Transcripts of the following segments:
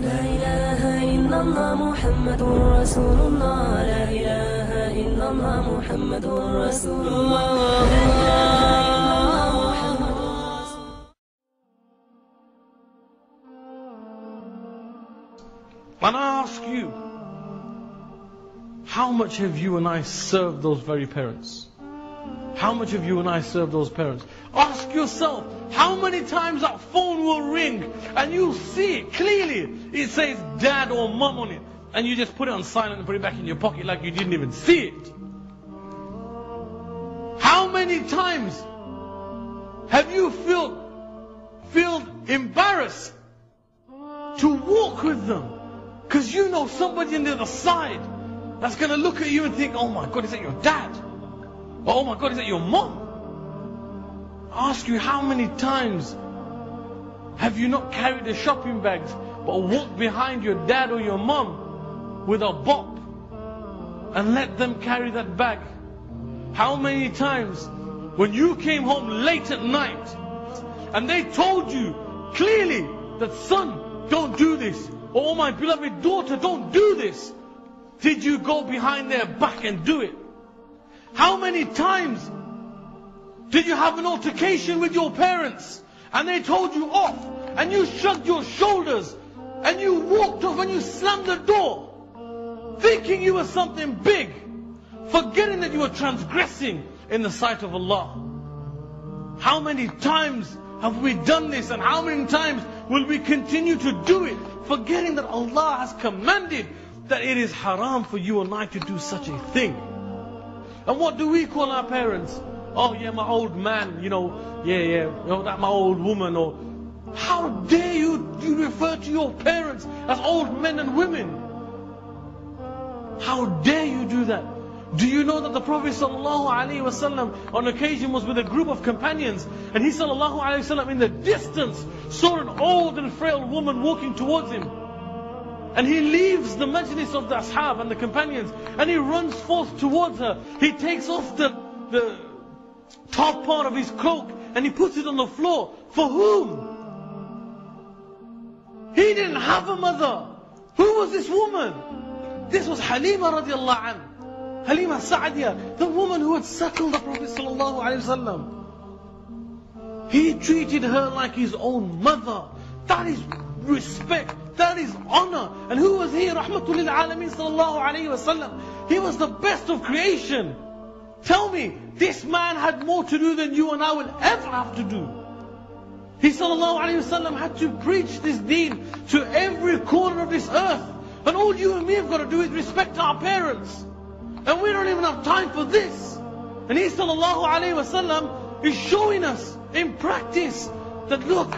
لا إله إلا الله محمد رسول الله لا إله إلا الله محمد رسول الله لا إله إلا الله محمد رسول الله. And I ask you, how much have you and I served those very parents? How much have you and I served those parents? Ask yourself, how many times that phone will ring and you'll see it clearly. It says dad or mum on it. And you just put it on silent and put it back in your pocket like you didn't even see it. How many times have you felt embarrassed to walk with them? Because you know somebody on the other side that's going to look at you and think, oh my God, is that your dad? Or, oh my God, is that your mom? I ask you, how many times have you not carried the shopping bags but walked behind your dad or your mom with a bop and let them carry that bag? How many times when you came home late at night and they told you clearly that son, don't do this, or oh my beloved daughter, don't do this, did you go behind their back and do it? How many times did you have an altercation with your parents and they told you off and you shrugged your shoulders and you walked off and you slammed the door thinking you were something big, forgetting that you were transgressing in the sight of Allah? How many times have we done this, and how many times will we continue to do it, forgetting that Allah has commanded that it is haram for you and I to do such a thing? And what do we call our parents? Oh yeah, my old man, that my old woman. Or how dare you refer to your parents as old men and women? How dare you do that? Do you know that the Prophet ﷺ on occasion was with a group of companions, and he ﷺ in the distance saw an old and frail woman walking towards him. And he leaves the majlis of the ashab and the companions and he runs forth towards her. He takes off the top part of his cloak and he puts it on the floor. For whom? He didn't have a mother. Who was this woman? This was Halima radiallahu anha. Halima Sa'adiyah, the woman who had suckled the Prophet sallallahu alaihi wasallam. He treated her like his own mother. That is respect. That is honor. And who was he? Rahmatul lil Alameen sallallahu alayhi wa sallam. He was the best of creation. Tell me, this man had more to do than you and I will ever have to do. He sallallahu alayhi wa sallam had to preach this deen to every corner of this earth. And all you and me have got to do is respect our parents. And we don't even have time for this. And he sallallahu alayhi wa sallam is showing us in practice that look,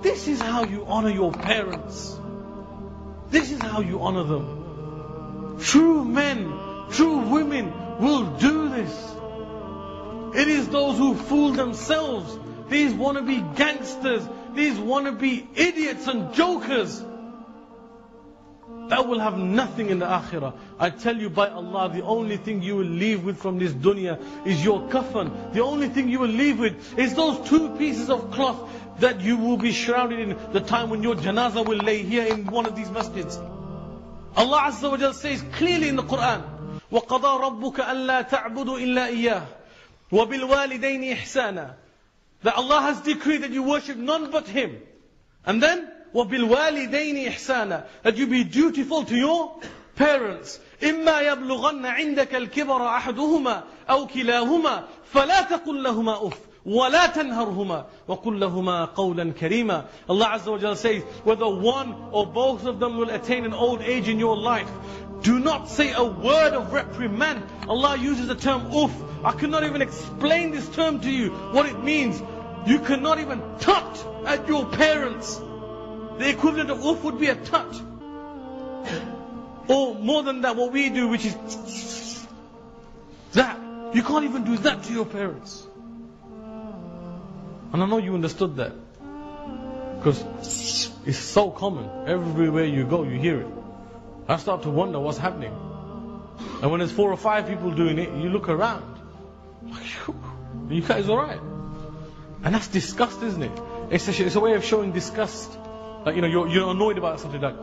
this is how you honor your parents. This is how you honor them. True men, true women will do this. It is those who fool themselves, these wannabe gangsters, these wannabe idiots and jokers, that will have nothing in the akhirah. I tell you by Allah, the only thing you will leave with from this dunya is your kafan. The only thing you will leave with is those 2 pieces of cloth that you will be shrouded in the time when your janazah will lay here in one of these masjids. Allah Azza wa Jal says clearly in the Qur'an, وَقَضَى رَبُّكَ أَلَّا تَعْبُدُوا إِلَّا إِيَّهُ وَبِالْوَالِدَيْنِ إِحْسَانًا. That Allah has decreed that you worship none but Him. And then, وَبِالْوَالِدَيْنِ إِحْسَانًا. That you be dutiful to your parents. إِمَّا يَبْلُغَنَّ عِنْدَكَ الْكِبَرَ أَحَدُهُمَا أَوْ كِلَاهُمَا فَلَا تَقُلْ لَهُمَا أُفٍّ وَلَا تَنْهَرْهُمَا وَقُلْ لَهُمَا قَوْلًا كَرِيمًا. Allah Azza wa Jalla says, whether one or both of them will attain an old age in your life, do not say a word of reprimand. Allah uses the term uff. I cannot even explain this term to you, what it means. You cannot even tut at your parents. The equivalent of uff would be a tut. Or more than that, what we do, which is that. You can't even do that to your parents. And I know you understood that. Because it's so common. Everywhere you go, you hear it. I start to wonder what's happening. And when there's 4 or 5 people doing it, you look around. Like, you guys alright? And that's disgust, isn't it? It's a way of showing disgust. Like, you're annoyed about something like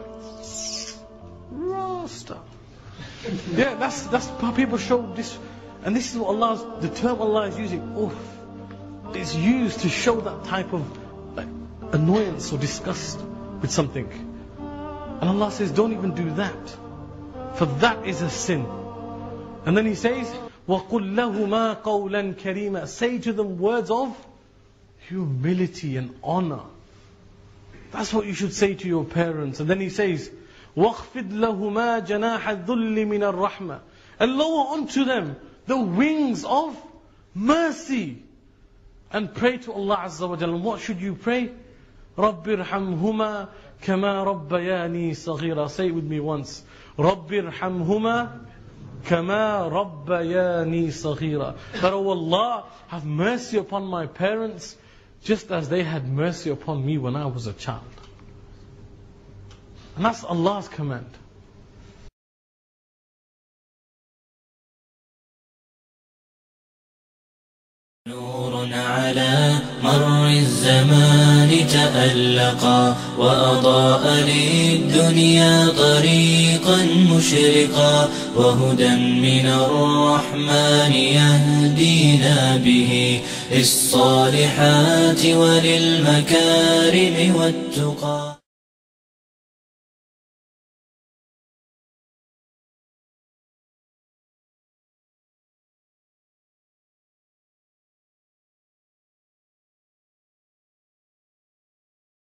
Rasta. Yeah, that's how people show this. And this is what the term Allah is using. It's used to show that type of annoyance or disgust with something. And Allah says, don't even do that, for that is a sin. And then He says, وَقُلْ لَهُمَا قَوْلًا كَرِيمًا. Say to them words of humility and honor. That's what you should say to your parents. And then He says, وَاخْفِضْ لَهُمَا جَنَاحَ الذُّلِّ مِنَ الرَّحْمَةِ. And lower onto them the wings of mercy. And pray to Allah Azza wa Jalla. And what should you pray? رَبِّ ارْحَمْهُمَا كَمَا رَبَّيَانِي صَغِيرًا. Say it with me once. رَبِّ ارْحَمْهُمَا كَمَا رَبَّيَانِي صَغِيرًا. That, oh Allah, have mercy upon my parents just as they had mercy upon me when I was a child. And that's Allah's command. نور على مر الزمان تألقا وأضاء للدنيا طريقا مشرقا وهدى من الرحمن يهدينا به للصالحات وللمكارم والتقى.